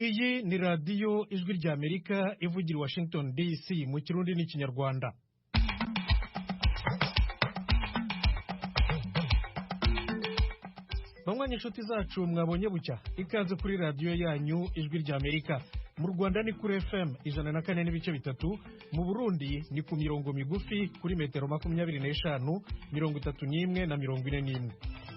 Iyi ni radiyo ijwi ry'Amerika ivugira i Washington DC mu Kirundi n'Ikinyarwanda. Bamwe inshuti zacu mwabonye bucya ikaze kuri radiyo yanyu ijwi ry'Amerika. Mu Rwanda ni kuri FM 104.3, mu Burundi ni ku mirongo migufi kuri metero 25, 31 na 41.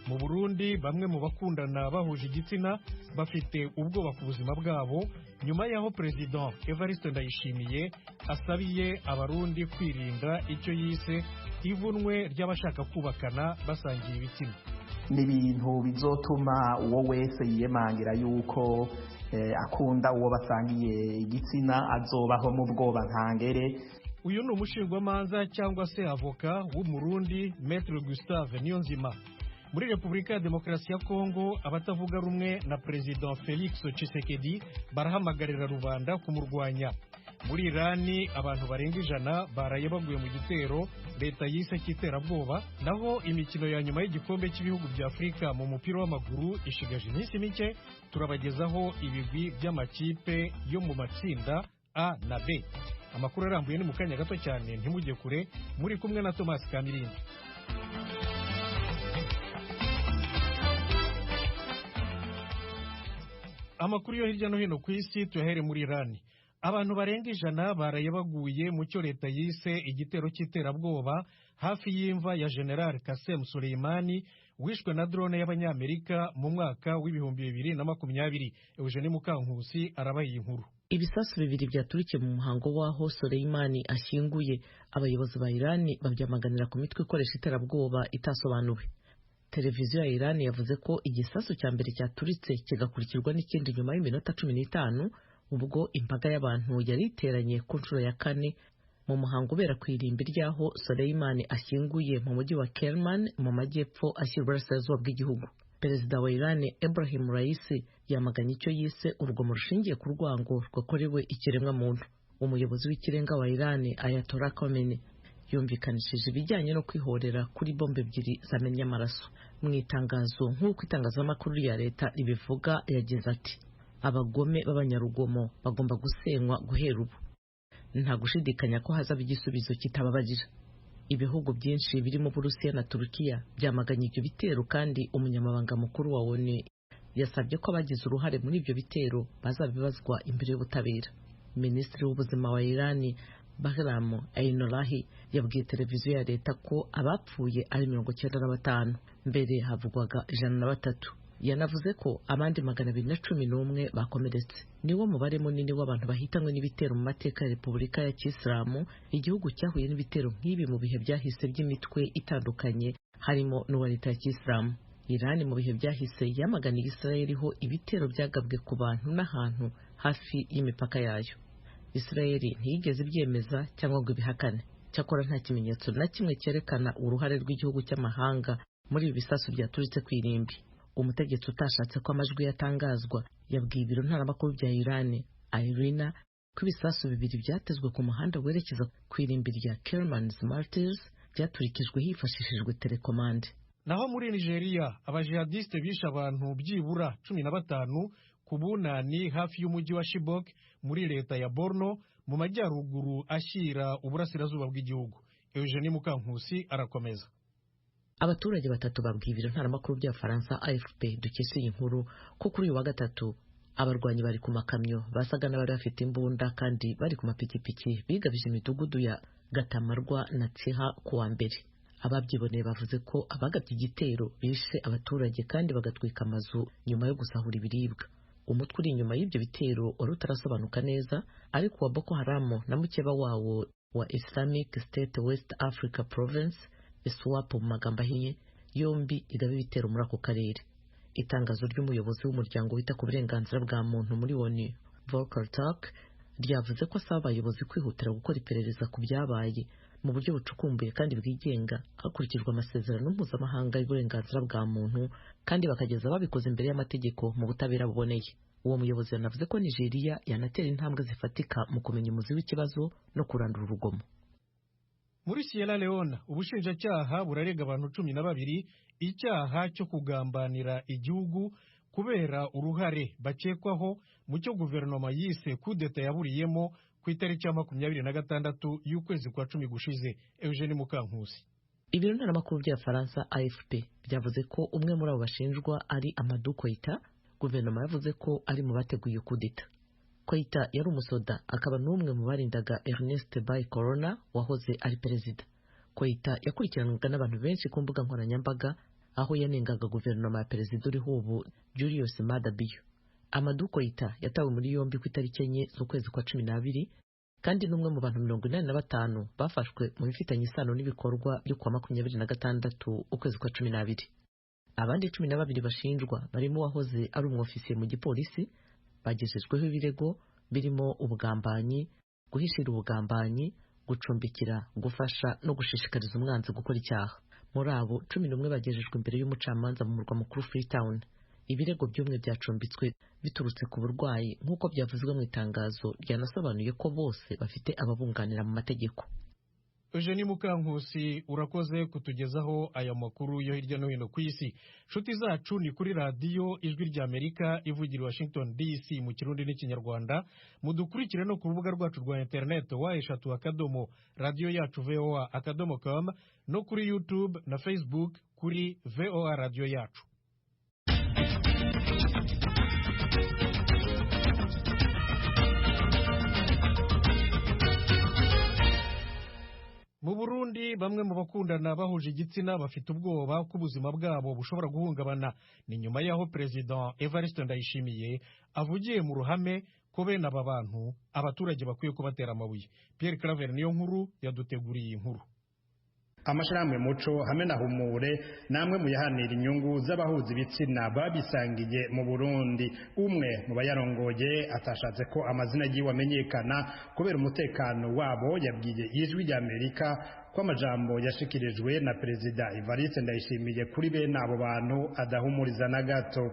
Mu Burundi bamwe mu bakundana bahuje igitsina bafite ubwoba ku buzima bwabo nyuma y'aho President Evariste Ndayishimiye asabiye abarundi kwirinda icyo yise ivunwe ry'abashaka kubakana basangiye ibitsina. Ni ibintu bizotuma uwo wese yiyemangira yuko akunda uwo basangiye igitsina azobaho mu bwoba ntangere. Uyu ni umushingwamanza cyangwa se avoka w'umurundi Maître Gustave Niyonzima. Muri Repubulika ya Demokarasi ya Kongo abatavuga rumwe na President Felix Tshisekedi barahamagarira rubanda kumurwanya. Muri Irani abantu barenga 100 baraye baguye mu gitero leta yise cy'iterabwoba. Naho imikino ya nyuma y'igikombe cy'ibihugu bya Afurika mu mupira w'amaguru ishigaje iminsi mike, turabagezaho ibigwi by'amakipe yo mu matsinda A na B. Amakuru arambuye ni mu kanya gato cyane, ntimujye kure, muri kumwe na Thomas Kamirindi. Amakuru yo hirya no hino ku isi tuyahere muri Irani. Abantu barenga 100 baraye baguye mu cyo leta yise igitero cy'iterabwoba hafi y'imva ya General Qasem Soleimani wishwe na drone y'Abanyamerika mu mwaka w'ibihumbi 2020. Eugene Mukankusi arabaye inkuru. Ibisasu bibiri byaturikiye mu muhango waho Soleimani ashyinguye. Abayobozi ba Irani babyamaganira ku mitwe ikoresha iterabwoba itasobanuwe. Televiziyo ya Irani yavuze ko igisasu cya mbere cyaturitse kigakurikirwa n'ikindi nyuma y'iminota 15 ubwo imbaga y'abantu yari iteranye ku nshuro ya 4 mu muhango ubera ku irimbi ryaho Soleimani ashyinguye mu mujyi wa Kerman mu majyepfo ashyira uburasirazuba bw'igihugu. Perezida wa Irani Ebrahim Raisi yamaganye icyo yise urugomo rushingiye ku rwango rwakorewe ikiremwa muntu. Umuyobozi w'ikirenga wa Irani Ayatollah Khomeini yumvikanishije ibijyanye no kwihorera kuri bombe ebyiri zamennye amaraso. Mu itangazo nk'uko itangazamakuru ya leta ribivuga yagize ati: abagome b'abanyarugomo bagomba gusenywa guhera ubu. Nta gushidikanya ko hazaba igisubizo kitababarira. Ibihugu byinshi birimo Burusiya na Turukiya byamaganye ibyo bitero, kandi umunyamabanga mukuru wa ONU yasabye ko abagize uruhare muri ibyo bitero bazabibazwa imbere y'ubutabera. Minisitiri w'ubuzima wa Irani Bahram Einolahi yabwiye televiziyo ya leta ko abapfuye ari 95, mbere havugwaga 103. Yanavuze ko abandi 211 bakomeretse. Niwo mubare munini w'abantu bahitanywe n'ibitero mu mateka ya Repubulika ya Kisilamu, igihugu cyahuye n'ibitero nk'ibi mu bihe byahise by'imitwe itandukanye harimo n'uwa leta ya Kisilamu. Irani mu bihe byahise yamaganiye Israeli ho ibitero byagabwe ku bantu n'ahantu hafi y'imipaka yayo. Israeli ntiyigeze ibyemeza cyangwa ngo ibihakane. Cyakora nta kimenyetso na kimwe cyerekana uruhare rw'igihugu cy'amahanga muri ibi bisasu byaturitse ku irimbi. Umutegetsi utashatse ko amajwi yatangazwa yabwiye ibiro ntaramakuru bya Irani Irina ko ibisasu bibiri byatezwe ku muhanda werekeza ku irimbi rya Kerman's Martyrs byaturikijwe hifashishijwe telekomande. Naho muri Nigeria abajihadiste bishe abantu byibura 15 ku bunani hafi y'umujyi wa Chibok muri leta ya Borno mu majyaruguru ashyira uburasirazuba bw'igihugu. Eugene Mukankusi arakomeza. Abaturage batatu babwiye ibiro ntaramakuru bya Faransa AFP dukesha iyi nkuru ko kuri uyu wa gatatu abarwanyi bari ku makamyo basaga n'abari bafite imbunda kandi bari ku mapikipiki bigabije imidugudu ya Gatamarwa na Tsiha ku wa mbere. Ababyiboneye bavuze ko abagabye igitero bishe abaturage kandi bagatwika amazu nyuma yo gusahura ibiribwa. Umutwe uri inyuma y'ibyo bitero wari utarasobanuka neza, ariko wa Boko Haram na mukeba wawo wa Islamic State West Africa Province ISWAP mu magambo ahinnye yombi igaba ibitero muri ako karere. Itangazo ry'umuyobozi w'umuryango wita ku burenganzira bwa muntu muri ONU Volker Turk ryavuze ko asaba abayobozi kwihutira gukora iperereza ku byabaye mu buryo bucukumbuye kandi bwigenga hakurikijwe amasezerano mpuzamahanga y'uburenganzira bwa muntu, kandi bakageza babikoze imbere y'amategeko mu butabera buboneye. Uwo muyobozi yanavuze ko Nigeria yanatera intambwe zifatika mu kumenya umuzi w'ikibazo no kurandura urugomo. Muri Sierra Leone ubushinjacyaha burarega abantu 12 icyaha cyo kugambanira igihugu kubera uruhare bakekwaho mu cyo guverinoma yise kudeta yaburiyemo ku itariki ya 26 y'ukwezi kwa 10 gushize. Eugene Mukankusi. Ibiro ntaramakuru by'Abafaransa AFP byavuze ko umwe muri abo bashinjwa ari Amadou Koita. Guverinoma yavuze ko ari mu bateguye kudeta. Koita yari umusoda akaba n'umwe mu barindaga Ernest Bai Koroma wahoze ari perezida. Koita yakurikiranwaga n'abantu benshi ku mbuga nkoranyambaga aho yanengaga guverinoma ya perezida uriho ubu Julius Maada Bio. Amadou Koita yatawe muri yombi ku itariki 4 z'ukwezi kwa 12 kandi n'umwe mu bantu 85 bafashwe mu bifitanye isano n'ibikorwa byo kwa 26 ukwezi kwa 12. Abandi 12 bashinjwa barimo wahoze ari umwofisiye mu gipolisi bagejejweho ibirego birimo ubugambanyi, guhishira ubugambanyi, gucumbikira, gufasha no gushishikariza umwanzi gukora icyaha. Muri abo 11 bagejejwe imbere y'umucamanza mu murwa mukuru Freetown. Ibirego by'umwe byacumbitswe biturutse ku burwayi nk'uko byavuzwe mu itangazo ryanasobanuye ko bose bafite ababunganira mu mategeko. Eugenie Mukankusi, urakoze kutugezaho aya makuru yo hirya no hino ku isi. Nshuti zacu, ni kuri radiyo Ijwi ry'Amerika ivugira Washington DC mu Kirundi n'Ikinyarwanda. Mudukurikire no ku rubuga rwacu rwa internet wa radio yacu voa.com no kuri YouTube na Facebook kuri VOA radio yacu. Mu Burundi, bamwe mu bakundana bahuje igitsina bafite ubwoba ko ubuzima bwabo bushobora guhungabana. Ni nyuma y'aho President Evariste Ndayishimiye avugiye mu ruhame ko bene aba bantu abaturage bakwiye kubatera amabuye. Pierre Claver niyo nkuru yaduteguriye inkuru. Amashirahamwe Muco hamwe na Humure namwe mu yahanira inyungu z'abahuza ibitsina babisangiye mu Burundi. Umwe mu bayarongoye atashatse ko amazina yiwe amenyekana kubera umutekano wabo yabwiye Ijwi ry'Amerika ko amajambo yashikirijwe na Perezida Evariste Ndayishimiye kuri bene abo bantu adahumuriza na gato.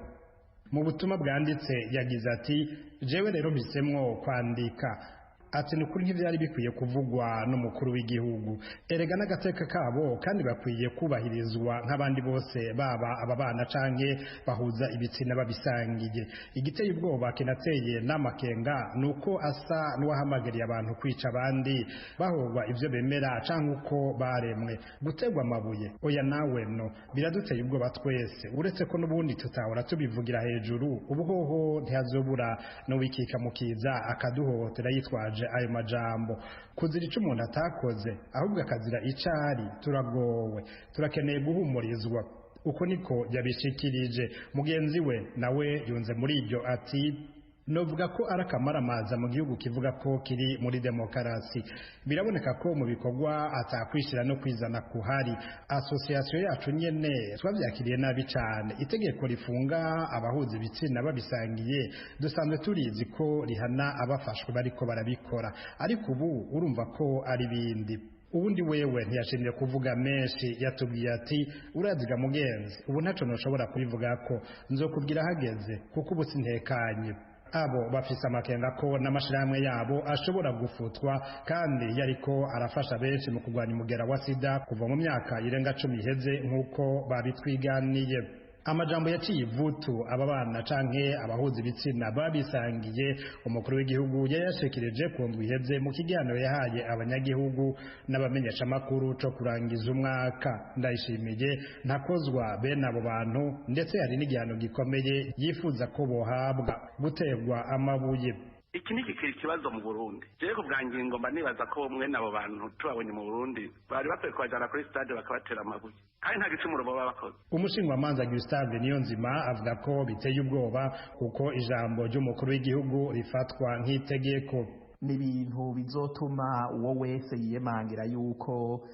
Mu butumwa bwanditse yagize ati, jewe rero mpisemwo kwandika. Ati nukuri nk'ivyari bikwiye kuvugwa n'umukuru w'igihugu. Erega n'agateka kabo kandi bakwiye kubahirizwa nk'abandi bose baba ababana canke bahuza ibitsina babisangiye. Igiteye ubwoba kinateye n'amakenga nuko asa n'uwahamagariye abantu kwica abandi bahogwa ivyo bemera canke uko baremwe. Gutegwa amabuye oya nawe no biraduteye ubwoba twese, uretse ko n'ubundi tutahora tubivugira hejuru. Ubuhoho ntihazobura no wikika mukiza akaduhohotera yitwaje ayo majambo. Kuzira ico umuntu atakoze ahubwo akazira icari, turagowe, turakeneye guhumurizwa. Uko niko yabishikirije. Mugenzi we nawe yunze muri iryo ati, novuga ko arakamaramaza mu gihugu kivuga ko kiri muri demokarasi. Biraboneka ko mu bikorwa atakwishira no kwizana kuhari. Association yacu nyene twavyakiriye nabi cyane. Itegeko rifunga abahuza ibitsina babisangiye dusanzwe turizi ko rihana abafashwe bariko barabikora, ariko ubu urumva ko ari bindi. Ubundi wewe ntiyashimye kuvuga menshi, yatubwiye ati, uraziga mugenzi, ubu ntaco noshobora kubivuga ko, nzokubwira hageze kuko ubu sintekanye. Abo bafise amakenga ko n'amashirahamwe yabo ashobora gufutwa kandi yariko arafasha benshi mu kurwanya umugera wa sida kuva mu myaka irenga 10 iheze nk'uko babitwiganiye. Amajambo yaciye ivutu aba bana canke abahuza ibitsina babisangiye umukuru w'igihugu yayashikirije ku ndwi iheze mu kiganiro yahaye abanyagihugu n'abamenyesha makuru co kurangiza umwaka. Ndayishimiye ntakozwa bene abo bantu, ndetse hari n'igihano gikomeye yifuza ko bohabwa, gutegwa amabuye. Iki ni ikibazo mu Burundi. Jewe ku bwanjye ngomba nibaza ko mwene abo bantu tubabonye mu Burundi bari bakwiye kubajana kuri stade bakabatera amabuye, kandi nta gicumuro baba bakoze. Umushingamanza Gustave Niyonzima avuga ko biteye ubwoba kuko ijambo ry'umukuru w'igihugu rifatwa nk'itegeko. Ni ibintu bizotuma uwo wese yiyemangira yuko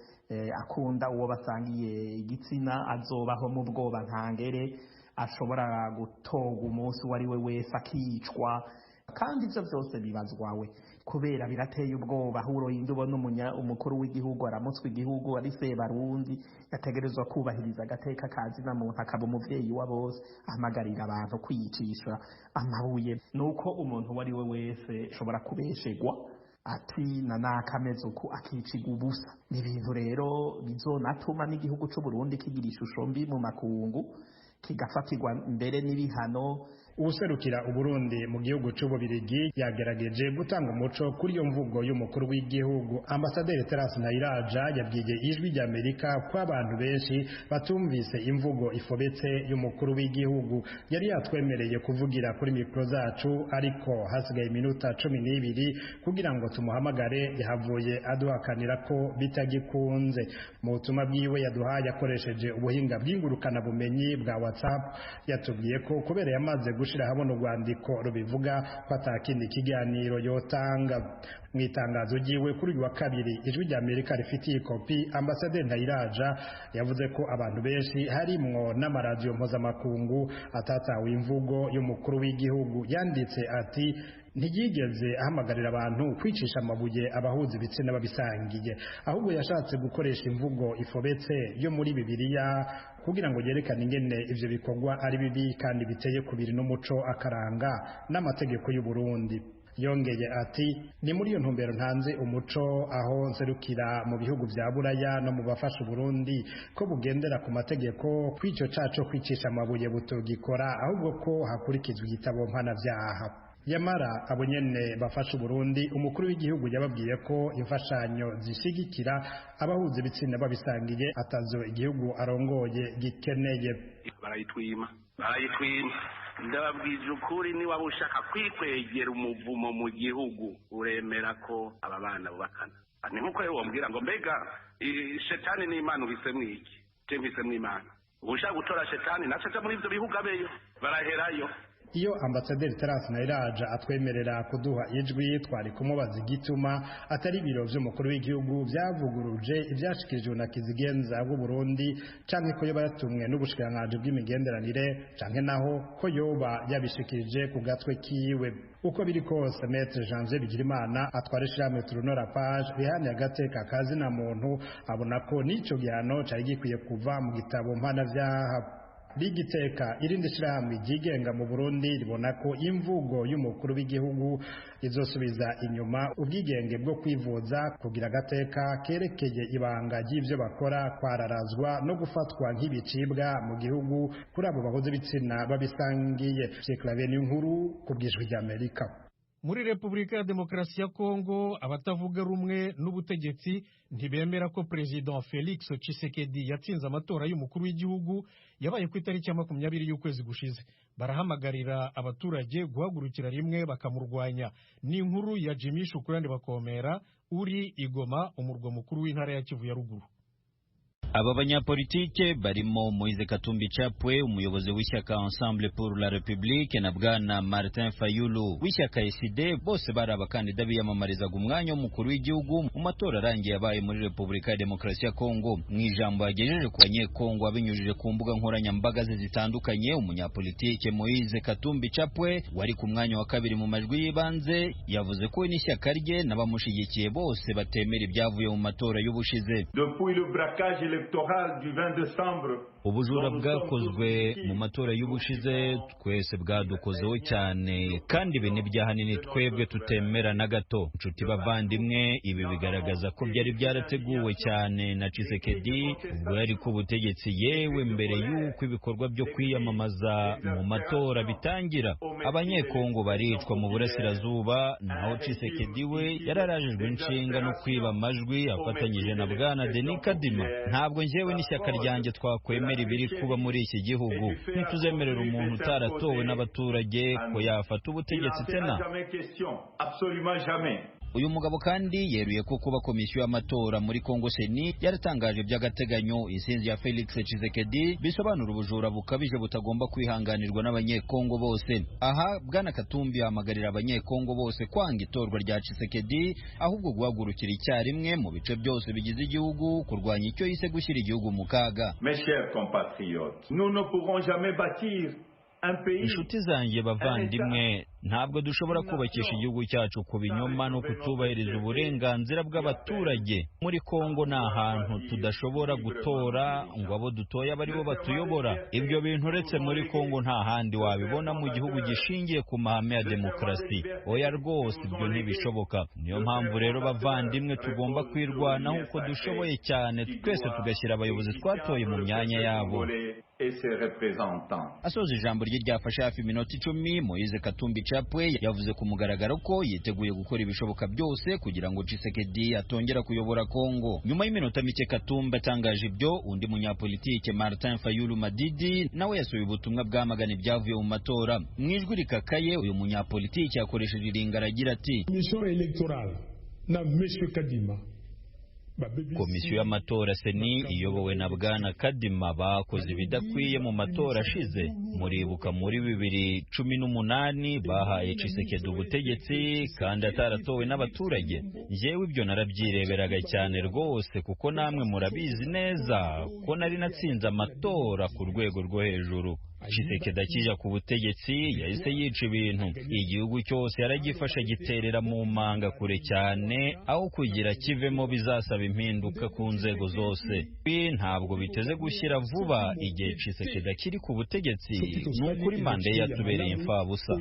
akunda uwo basangiye igitsina azobaho mu bwoba ntangere, ashobora gutoga umunsi wari we wese akicwa, kandi ivyo vyose bibazwawe kubera birateye ubwoba. Huro yindi ubona umukuru w'igihugu aramutswe igihugu ari Sebarundi yategerezwa kubahiriza agateka kazi na muntu, akaba umuvyeyi wa bose, ahamagarira abantu kwiyicisha amabuye. Nuko umuntu wari we wese ashobora kubeshegwa ati nanakameze uko akiciga ubusa. Ni ibintu rero bizonatuma n'igihugu c'u Burundi kigira ishusho mbi mu makungu, kigafatirwa mbere n'ibihano. Userukira Uburundi mu gihugu c'Ububirigi yagerageje gutanga umuco kuri iyo mvugo y'umukuru w'igihugu. Ambasaderi Terence Ntayiraja yabwiye Ijwi ry'Amerika ko abantu benshi batumvise imvugo ifobetse y'umukuru w'igihugu. Yari yatwemereye kuvugira kuri mikro zacu, ariko hasigaye iminota 12 kugira ngo tumuhamagare, yahavuye aduhakanira ko bitagikunze. Mu butumwa bwiwe yaduhaye akoresheje ubuhinga bw'ingurukana bumenyi bwa WhatsApp, yatubwiye ko kubera yamaze gushira habona urwandiko rubivuga ko atakindi kiganiro yotanga. Mu itangazo ryiwe kuri uyu wa kabiri Ijwi ry'Amerika rifitiye kopi, Ambasaderi Ntayiraja yavuze ko abantu benshi harimwo n'amaradiyo mpuzamakungu atatawe imvugo y'umukuru w'igihugu. Yanditse ati ntiyigeze ahamagarira abantu kwicisha amabuye abahuza ibitsina babisangiye, ahubwo yashatse gukoresha imvugo ifobetse yo muri Bibiliya kugira ngo yerekane ingene ivyo bikorwa ari bibi kandi biteye kubiri n'umuco akaranga n'amategeko y'u Burundi. Yongeye ati ni muri iyo ntumbero ntanze umuco aho nserukira mu bihugu vya Buraya no mu bafasha Burundi ko bugendera ku mategeko, kw'ico caco kwicisha amabuye butogikora, ahubwo ko hakurikizwa igitabo mpanavyaha. Yamara abo nyene bafasha Burundi, umukuru w'igihugu yababwiye ko imfashanyo zishigikira abahuza ibitsina babisangiye atazo igihugu arongoye gikeneye. Barayitwima ndababwije ukuri, ni waba ushaka kwikwegera umuvumo mu gihugu uremera ko aba bana bubakana. Ni nkuko rero wombwira ngo mbega shetani n'Imana ubisemwo iki? Je mbisemwo Imana. Ushaka gutora shetani naco muri ivyo bihugu abeyo baraherayo. Iyo Ambasaderi Terence Ntayiraja atwemerera kuduha ijwi, twari kumubaza igituma atari ibiro vy'umukuru w'igihugu vyavuguruje ivyashikirijwe na Kizigenza w'u Burundi, canke ko yoba yatumwe n'ubushikiranganji bw'imigenderanire, canke naho ko yoba yabishikirije ku gatwe kiwe. Uko biri kose, Maître Janvier Bigirimana atwara ishirahamwe Turunora Page rihaniye agateka kazina muntu abona ko n'ico gihano cari gikwiye kuva mu gitabo mpanavyaha. Rigiteka irindi shirahamwe ryigenga mu Burundi ribona ko imvugo y'umukuru w'igihugu izosubiza inyuma ubwigenge bwo kwivuza, kugira agateka kerekeye ibanga ry'ivyo bakora kwararazwa no gufatwa nk'ibicibwa mu gihugu kuri abo bahoze ibitsina babisangiye. Claver Niyonkuru ku bw'Ijwi ry'Amerika. Muri Repubulika ya Demokarasi ya Kongo, abatavuga rumwe n'ubutegetsi ntibemera ko President Felix Tshisekedi yatsinze amatora y'umukuru w'igihugu yabaye ku itariki ya 20 y'ukwezi gushize. Barahamagarira abaturage guhagurukira rimwe bakamurwanya. Ni inkuru ya Jimmy Shukurani Bakomera uri Igoma, umurwa mukuru w'intara ya Kivu ya ruguru. Aba banyapolitike barimo Moise Katumbi Chapwe, umuyobozi w'ishyaka Ensemble pour la République, na bwana Martin Fayulu w'ishyaka ECD, bose bari abakandida biyamamarizaga umwanya w'umukuru w'igihugu mu matora arangiye yabaye muri Repubulika ya Demokarasi ya Kongo. Mu ijambo yagejeje ku banyekongo abinyujije ku mbuga nkoranyambaga zitandukanye, umunyapolitike Moise Katumbi Chapwe wari ku mwanya wa kabiri mu majwi y'ibanze yavuze ko n'ishyaka rye n'abamushigikiye bose batemera ibyavuye mu matora y'ubushize. Depuis le braquage électoral du 20 décembre, ubujura bwakozwe mu matora y'ubushize twese bwadukozeho cyane, kandi ibi n'ibyaha nini twebwe tutemera na gato. Inshuti bavandimwe, ibi bigaragaza ko byari byarateguwe cyane na Tshisekedi ubwo yari ku butegetsi, yewe mbere y'uko ibikorwa byo kwiyamamaza mu matora bitangira. Abanyekongo baricwa mu burasirazuba, naho Tshisekedi we yararajijwe inshinga no kwiba amajwi afatanyije na bwana Denis Kadima. Ntabwo njyewe n'ishyaka ryanjye twakwemera ibiri kuba muri iki gihugu. Ntituzemerera umuntu utaratowe n'abaturage ko yafata ubutegetsi tena. Uyu mugabo kandi yeruye ko kuba komisiyo y'amatora muri Kongo Seni yaratangaje by'agateganyo intsinzi ya Felix Tshisekedi bisobanura ubujura bukabije butagomba kwihanganirwa n'abanyekongo bose. Aha bwana Katumbi ahamagarira abanyekongo bose kwanga itorwa rya Tshisekedi, ahubwo guhagurukira icyarimwe mu bice byose bigize igihugu kurwanya icyo yise gushyira igihugu mu kaga. Mes chers compatriotes, nous ne pourrons jamais bâtir inshuti zanjye bavandimwe, ntabwo dushobora kubakisha igihugu cyacu ku binyoma no kutubahiriza uburenganzira bw'abaturage. Muri Kongo ni ahantu tudashobora gutora ngo abo dutoye aba aribo batuyobora. Ibyo bintu uretse muri Kongo nta handi wabibona mu gihugu gishingiye ku mahame ya demokarasi. Oya rwose, ibyo ntibishoboka. Niyo mpamvu rero bavandimwe tugomba kwirwanaho uko dushoboye cyane, twese tugashyira abayobozi twatoye mu myanya yabo. et ses représentants. Asoza ijambo rye ryafashe hafi iminota 10, Moise Katumbi Chapwe yavuze ku mugaragaro ko yiteguye gukora ibishoboka byose kugira ngo Tshisekedi atongera kuyobora Kongo. Nyuma y'iminota mike Katumbi atangaje ibyo, undi munyapolitike Martin Fayulu Madidi nawe yasuye ubutumwa bwamagana ibyavuye mu matora. Mwijwi rikakaye uyu munyapolitike yakoresheje iringara agira ati: Mission électorale na Monsieur Kadima. Komisiyo y'amatora Seni iyobowe na Bwana Kadima bakoze ibidakwiye mu matora ashize. Muribuka muri 2018 bahaye Tshisekedi ubutegetsi kandi ataratowe n'abaturage. Jewe ibyo narabyireberaga cyane rwose kuko namwe murabizi neza ko nari natsinze amatora ku rwego rwo hejuru. Tshisekedi akija ku butegetsi yahise yica ibintu, igihugu cyose yaragifasha giterera mu manga kure cyane, aho kugira kivemo bizasaba impinduka ku nzego zose. Ntabwo biteze gushyira vuba igihe Tshisekedi akiri ku butegetsi, n'ukuri manda yatubereye imfabusa.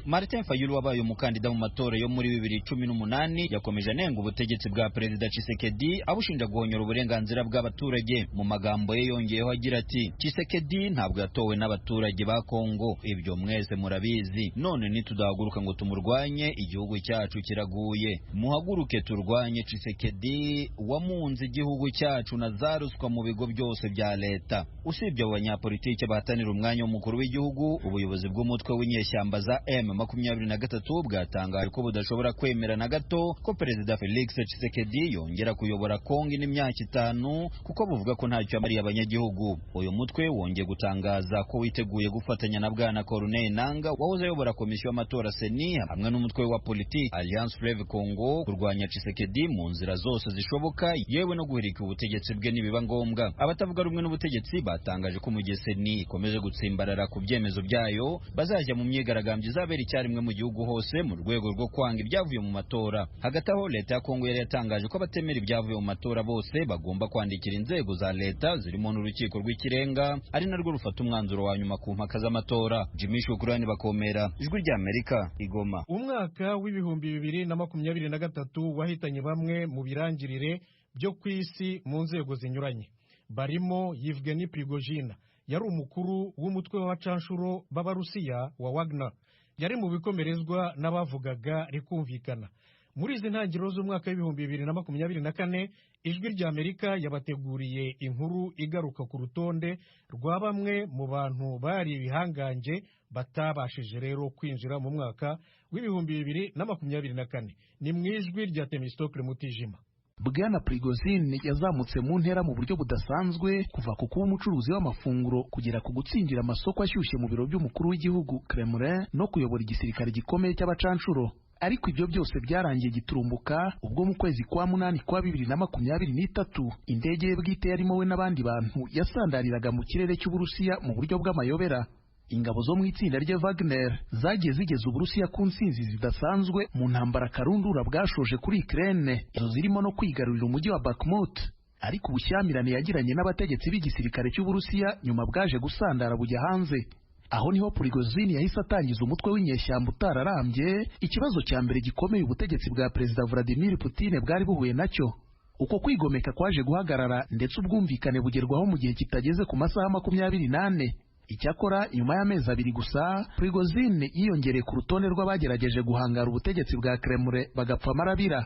Martin Fayulu wabaye umukandida mu matora yo muri 2018 yakomeje anenga ubutegetsi bwa Perezida Tshisekedi abushinja guhonyora uburenganzira bw'abaturage. Mu magambo ye yongeyeho agira ati: Tshisekedi ntabwo yatowe n'abaturage ba Kongo, ibyo mwese murabizi. None nitudahaguruka ngo tumurwanye, igihugu cyacu kiraguye. Muhaguruke turwanye Tshisekedi wamunze igihugu cyacu na zaruswa mu bigo byose bya leta. Usibye abanyapolitike bahatanira umwanya w'umukuru w'igihugu, ubuyobozi bw'umutwe w'inyeshyamba za M23 bwatangaje ko budashobora kwemera na gato ko Perezida Felix Tshisekedi yongera kuyobora Kongo n'imyaka 5 kuko buvuga ko ntacyo amariye abanyagihugu. Uyu mutwe wongeye gutangaza ko witeguye gufatanya na Bwana Corneille Nangaa wahoze ayobora komisiyo y'amatora Seni hamwe n'umutwe wa politiki Alliance Fleuve Congo kurwanya Tshisekedi mu nzira zose zishoboka, yewe no guhirika ubutegetsi bwe nibiba ngombwa. Abatavuga rumwe n'ubutegetsi batangaje ko mu gihe Seni ikomeje gutsimbarara ku byemezo byayo, bazajya mu myigaragambyo izabera icyarimwe mu gihugu hose mu rwego rwo kwanga ibyavuye mu matora. Hagati aho leta ya Kongo yari yatangaje ko abatemera ibyavuye mu matora bose bagomba kwandikira inzego za leta zirimo n'urukiko rw'ikirenga, ari narwo rufata umwanzuro wa nyuma ku mpaka z'amatora. Jimmy Shukrani Bakomera, Ijwi rya Amerika, Igoma. Umwaka w'ibihumbi 2023 wahitanye bamwe mu birangirire byo ku isi mu nzego zinyuranye, barimo Yevgeny Prigozhin, yari umukuru w'umutwe w'abacanshuro b'Abarusiya wa Wagner. Yari mu bikomerezwa n'abavugaga rikumvikana. Muri izi ntangiriro z'umwaka w'ibihumbi 2024, Ijwi rya Amerika yabateguriye inkuru igaruka ku rutonde rwa bamwe mu bantu bari ibihanganje batabashije rero kwinjira mu mwaka w'ibihumbi 2024. Ni mu ijwi rya Temistokle Mutijima. Bwana Prigozhin yazamutse mu ntera mu buryo budasanzwe kuva ku kuba umucuruzi w'amafunguro kugera ku gutsindira amasoko ashyushye mu biro by'umukuru w'igihugu Kremlin no kuyobora igisirikare gikomeye cy'abacanshuro. Ariko ibyo byose byarangiye giturumbuka ubwo mu kwezi kwa munani kwa 2023 indege ye bwite yarimo we n'abandi bantu yasandariraga mu kirere cy'Uburusiya mu buryo bw'amayobera. Ingabo zo mu itsinda rye Wagner zagiye zigeza Uburusiya ku nsinzi zidasanzwe mu ntambara karundura bwashoje kuri Ukraine, izo zirimo no kwigarurira umujyi wa Bakhmut. Ariko ubushyamirane yagiranye n'abategetsi b'igisirikare cy'Uburusiya nyuma bwaje gusandara bujya hanze. Aho niho Prigozhin yahise atangiza umutwe w'inyeshyamba utararambye, ikibazo cya mbere gikomeye ubutegetsi bwa Perezida Vladimir Putin bwari buhuye nacyo. Uko kwigomeka kwaje guhagarara ndetse ubwumvikane bugerwaho mu gihe kitageze ku masaha 24. Icyakora nyuma y'amezi 2 gusa, Prigozhin yiyongereye ku rutonde rw'abagerageje guhangara ubutegetsi bwa Kremlin bagapfa amarabira.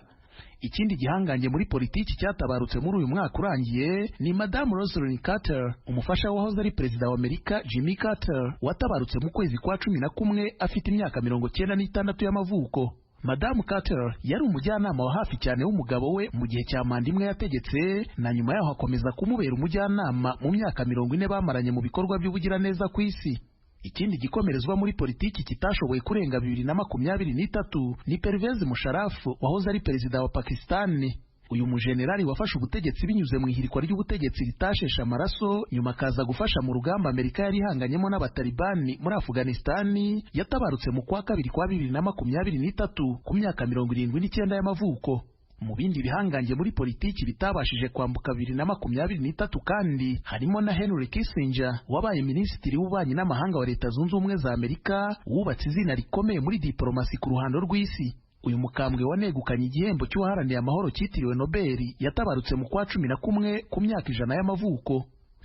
Ikindi gihangange muri politiki cyatabarutse muri uyu mwaka urangiye ni Madame Rosalynn Carter, umufasha wahoze ari Perezida wa Amerika Jimmy Carter, watabarutse mu kwezi kwa 11 afite imyaka 96 y'amavuko. Madame Carter yari umujyanama wa hafi cyane w'umugabo we mu gihe cya manda imwe yategetse, na nyuma yaho akomeza kumubera umujyanama mu myaka 40 bamaranye mu bikorwa by'ubugiraneza ku isi. Ikindi gikomerezwa muri politiki kitashoboye kurenga 2023 ni Pervez Musharraf wahoze ari Perezida wa Pakistan. Uyu mujenerali wafashe ubutegetsi binyuze mu ihirikwa ry'ubutegetsi ritashesha amaraso, nyuma akaza gufasha mu rugamba Amerika yari ihanganyemo n'abatalibani muri Afghanistan, yatabarutse mu kwa 2 kwa 2023 ku myaka 79 y'amavuko. Mu bindi bihangange muri politiki bitabashije kwambuka 2023 kandi harimo na Henry Kissinger wabaye minisitiri w'ububanyi n'amahanga wa Leta Zunze Ubumwe za Amerika, wubatse izina rikomeye muri diplomasi ku ruhando rw'isi. Uyu mukambwe wanegukanye igihembo cy'uwaharaniye amahoro cyitiriwe Nobel yatabarutse mu kwa 11 ku myaka 100 y'amavuko.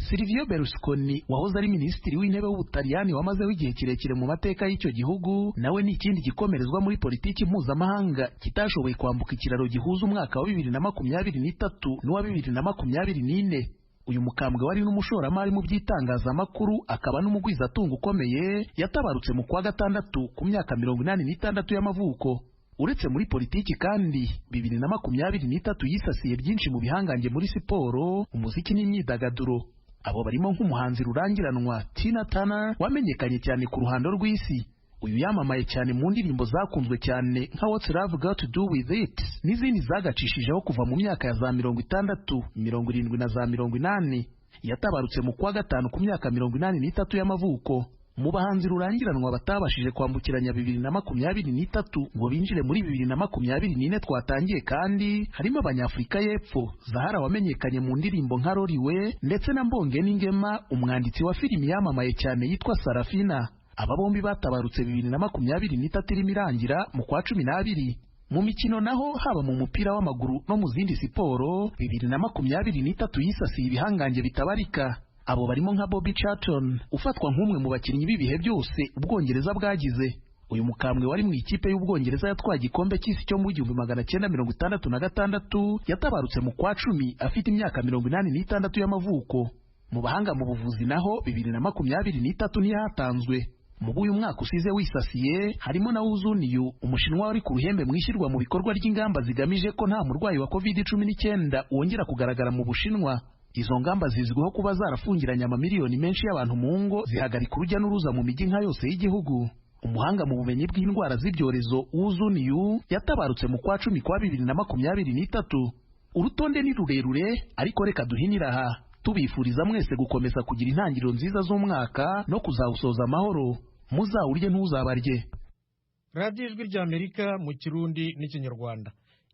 Silvio Berlusconi wahoze ari minisitiri w'intebe w'Ubutaliyani wamazeho igihe kirekire mu mateka y'icyo gihugu, nawe ni ikindi gikomerezwa muri politiki mpuzamahanga kitashoboye kwambuka ikiraro gihuza umwaka wa 2023 n'uwa 2024. Uyu mukambwe wari n'umushoramari mu by'itangazamakuru akaba n'umugwizatunga ukomeye yatabarutse mu kwa gatandatu ku myaka 86 y'amavuko. Uretse muri politiki kandi 2023 yisasiye byinshi mu bihangange muri siporo, umuziki n'imyidagaduro. Abo barimo nk'umuhanzi rurangiranwa Tina Turner wamenyekanye cyane ku ruhando rw'isi. Uyu yamamaye cyane mu ndirimbo zakunzwe cyane nka What's Love Got to Do With It n'izindi zagacishijeho kuva mu myaka ya za 60, 70 na za 80. Yatabarutse mu kwa gatanu ku myaka 83 y'amavuko. Mu bahanzi rurangiranwa batabashije kwambukiranya 2023 ngo binjire muri 2024 twatangiye kandi harimo Abanyafrika y'Epfo Zahara wamenyekanye mu ndirimbo nka Roriwe ndetse na Mbonge n'Ingema umwanditsi wa filimi yamamaye cyane yitwa Sarafina. Aba bombi batabarutse 2023 irimo irangira mu kwa 12. Mu mikino naho haba mu mupira w'amaguru no mu zindi siporo 2023 yisasiye ibihangange bitabarika. Abo barimo nka Bobby Charlton ufatwa nk'umwe mu bakinnyi b'ibihe byose Ubwongereza bwagize. Uyu mukambwe wari mu ikipe y'Ubwongereza yatwaye igikombe cy'isi cyo mu 1966 yatabarutse mu kwa 10 afite imyaka 86 y'amavuko. Mu bahanga mu buvuzi naho 2023 ntiyatanzwe. Mu uyu mwaka usize wisasiye harimo na Uzuniyu umushinwa wari ku ruhembe mwishyirwa mu bikorwa ry'ingamba zigamije ko nta murwayi wa COVID-19 wongera kugaragara mu Bushinwa. Izo ngamba zizwiho kuba zarafungiranye amamiliyoni menshi y'abantu mu ngo zihagarika urujya n'uruza mu mijyi nka yose y'igihugu. Umuhanga mu bumenyi bw'indwara z'ibyorezo Uzuniyu yatabarutse mu kwa 10 kwa 2023. Urutonde ni rurerure ariko reka duhinira aha tubifuriza mwese gukomeza kugira intangiriro nziza z'umwaka no kuzawusoza amahoro. Muzawurye ntuzabarye. Radio Ijwi ry'Amerika mu Kirundi n'Ikinyarwanda.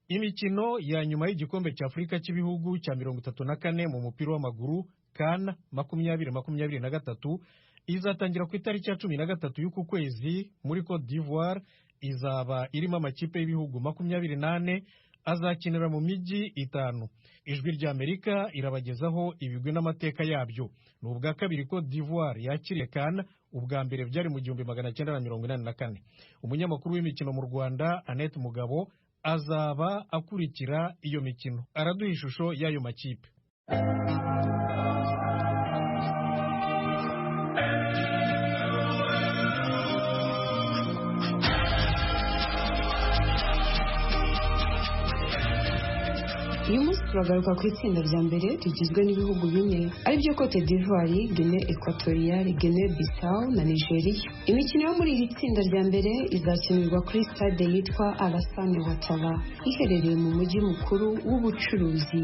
Imikino ya nyuma y'igikombe cya Afurika cy'ibihugu cya 34 mu mupira w'amaguru CAN 2023 izatangira ku itariki ya 13 y'uku kwezi muri Cote d'Ivoire. Izaba irimo amakipe y'ibihugu 28 azakinira mu mijyi 5. Ijwi ry'Amerika irabagezaho ibigwi n'amateka yabyo. Ni ubwa kabiri Cote d'Ivoire yakiriye CAN, ubwa mbere byari mu 1984. Umunyamakuru w'imikino mu Rwanda Annette Mugabo azaba akurikira iyo mikino. Araduha ishusho y'ayo makipe. Uyu munsi turagaruka ku itsinda rya mbere rigizwe n'ibihugu bine aribyo Cote d'Ivoire, Guinée Equatoriale, Guinée Bissau na Nigeria. Imikino yo muri iri tsinda rya mbere izakinirwa kuri stade yitwa Alassane Ouattara iherereye mu mujyi mukuru w'ubucuruzi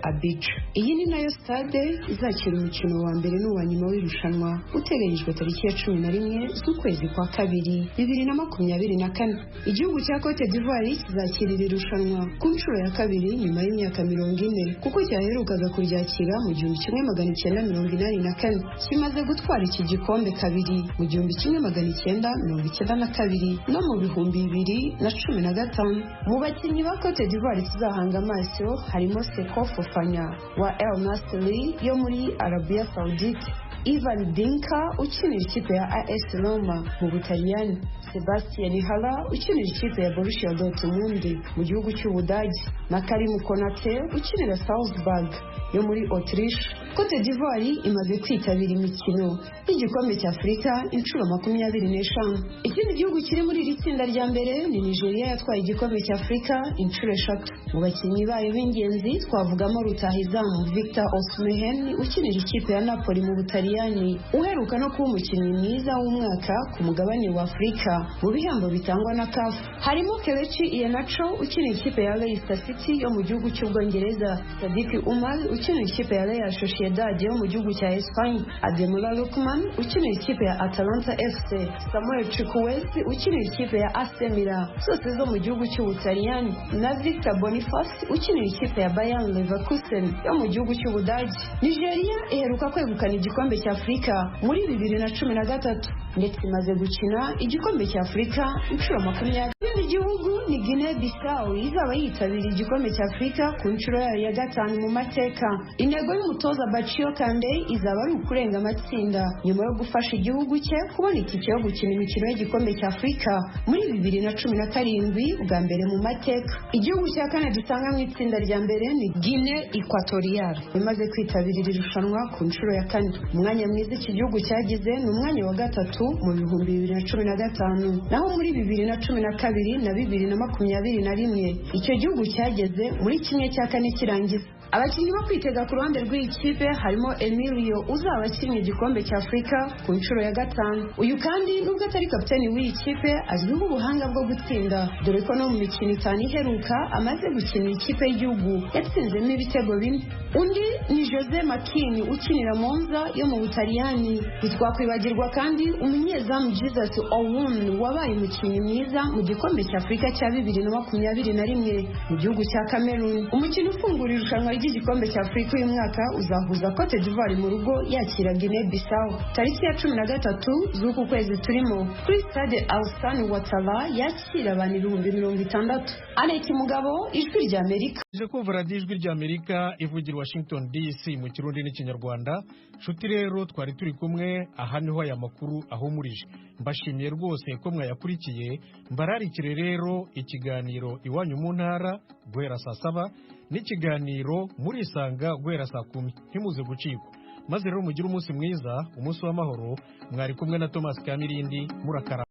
Abidjan. Iyi ni nayo stade izakira umukino wa mbere n'uwa nyuma w'irushanwa uteganyijwe tariki ya 11 z'ukwezi kwa kabiri 2024. Igihugu cya Cote d'Ivoire kizakira iri rushanwa ku nshuro ya kabiri nyuma y'imyaka 40 kuko cyaherukaga kuryakira mu 1984. Kimaze gutwara iki gikombe kabiri mu 1992 no mu 2015. Mu bakinnyi ba Cote d'Ivoire tuzahanga amaso harimo Seko Fofana wa El Nassr yo muri Arabia Saudite, Ivan Dinka ukinira ikipe ya AS Roma mu Butaliyani, Sebastian Haller ukinira ikipe ya Borussia Dortmund mu gihugu cy'Ubudage na Karim Konate ukinira Salzburg yo muri Autriche. Cote d'Ivoire imaze kwitabira imikino y'igikombe cya Afurika inshuro 25. Ikindi gihugu kiri muri iri tsinda rya mbere ni Nigeria yatwaye igikombe cya Afurika inshuro 3. Mu bakinnyi bayo b'ingenzi twavugamo rutahizamu Victor Osimhen ukinira ikipe ya Napoli mu Butaliyani, uheruka no kuba umukinnyi mwiza w'umwaka ku mugabane wa Afurika mu bihembo bitangwa na CAF. Harimo Kelechi Iheanacho ukinira ikipe ya Leicester City yo mu gihugu cy'Ubwongereza, Sadiq Umar ukinira ikipe ya Real Sociedad yo mu gihugu cya Espagne, Ademola Lookman ukinira ikipe ya Atalanta FC, Samuel Chukwueze ukinira ikipe ya AC Milan zose zo mu gihugu cy'Ubutaliyani, na Victor Boniface ukinira ikipe ya Bayern Leverkusen yo mu gihugu cy'Ubudage. Nigeria iheruka kwegukana igikombe cya Afurika muri 2013. ndetse imaze gukina igikombe cya Afurika inshuro 20. Ikindi gihugu ni Guinea Bissau izaba yitabiriye igikombe cya Afurika ku nshuro yayo ya 5 mu mateka. Intego y'umutoza Bachio Kande izaba ari ukurenga amatsinda nyuma yo gufasha igihugu cye kubona itike yo gukina imikino y'igikombe cya Afurika muri 2017 bwa mbere mu mateka. Igihugu cya kane dusanga mu itsinda rya mbere ni Guinea Equatorial imaze kwitabira irushanwa ku nshuro ya 4. Umwanya mwiza iki gihugu cyagize ni umwanya wa 3 mu 2015, naho muri 2012 na 2021 icyo gihugu cyageze muri kimwe cya kane kirangiza. Abakinnyi bo kwitega ku ruhande rw'iyi kipe harimo Emilio uzaba akinnye igikombe cya Afurika ku nshuro ya 5. Uyu kandi nubwo atari kapiteni w'iyi kipe azwiho ubuhanga bwo gutsinda, dore ko no mu mikino 5 iheruka amaze gukina ikipe y'igihugu yatsinzemo ibitego 4. Undi ni Jose Makini ukinira Monza yo mu Butaliyani. Ntitwakwibagirwa kandi umunyezamu Jesus Owoon wabaye umukinnyi mwiza mu gikombe cya Afurika cya 2021 mu gihugu cya Cameroon. Umukino ufungura irushanwa ry'igikombe cya Afurika uyu mwaka uzahuza Cote d'Ivoire mu rugo yakira Guinea Bissau tariki ya 13 z'uku kwezi turimo kuri stade Alassane Ouattara yakira abantu 60,000. Aneti Mugabo, Ijwi ry'Amerika. Je kumva radiyo Ijwi ry'Amerika ivugira Washington DC mu Kirundi n'Ikinyarwanda. Nshuti rero twari turi kumwe, aha niho aya makuru ahumurije. Mbashimiye rwose ko mwayakurikiye. Mbararikire rero ikiganiro Iwanyu mu Ntara guhera saa 7 n'ikiganiro Murisanga guhera saa 10. Ntimuze gucikwa. Maze rero mugire umunsi mwiza, umunsi w'amahoro. Mwari kumwe na Thomas Kamirindi murakara.